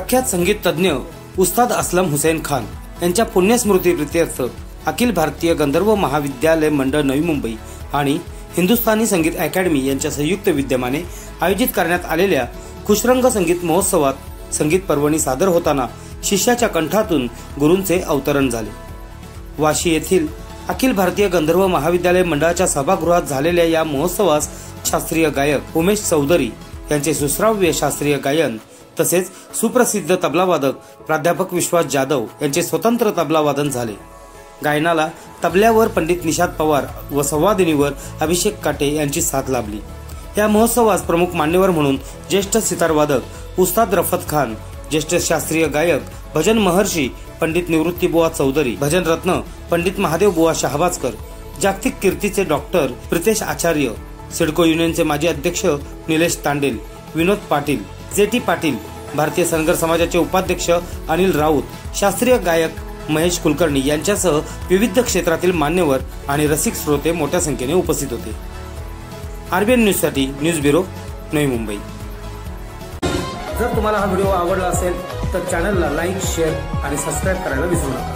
प्रख्यात संगीत तज्ञ उस्ताद असलम हुसेन खान यांच्या पुण्यस्मृती प्रित्यर्थ अखिल भारतीय गंधर्व महाविद्यालय मंडळ नवी मुंबई आणि हिंदुस्थानी संगीत अकॅडमी यांच्या संयुक्त विद्यमाने आयोजित करण्यात आलेल्या खुशरंग संगीत महोत्सवात संगीत पर्वणी सादर होताना शिष्याच्या कंठातून गुरूंचे अवतरण झाले। वाशी येथील अखिल भारतीय गंधर्व महाविद्यालय मंडळाच्या सभागृहात झालेल्या या महोत्सवास शास्त्रीय गायक उमेश चौधरी यांचे सुश्राव्य शास्त्रीय गायन तसेच सुप्रसिद्ध तबलावादक प्राध्यापक विश्वास जाधव यांचे स्वतंत्र तबलावादन झाले। गायनाला तबल्यावर पंडित निषाद पवार व संवादिनीवर अभिषेक काटे यांची साथ लाभली। या महोत्सवास प्रमुख मान्यवर म्हणून ज्येष्ठ सितारवादक उस्ताद रफत खान, ज्येष्ठ शास्त्रीय गायक भजन महर्षी पंडित निवृत्तीबुवा चौधरी, भजन रत्न पंडित महादेव बुवा शहाबाजकर, जागतिक कीर्तीचे डॉक्टर प्रितेश आचार्य, सिडको युनियनचे माजी अध्यक्ष निलेश तांडेल, विनोद पाटील, जेटी पाटील, भारतीय सनगर समाजाचे उपाध्यक्ष अनिल राऊत, शास्त्रीय गायक महेश कुलकर्णी यांच्यासह विविध क्षेत्रातील मान्यवर आणि रसिक श्रोते मोठ्या संख्येने उपस्थित होते। आरबीएन न्यूज साठी न्यूज ब्युरो नवी मुंबई। जर तुम्हाला हा व्हिडिओ आवडला असेल तर चॅनलला लाईक, शेअर आणि सबस्क्राइब करायला विसरू नका।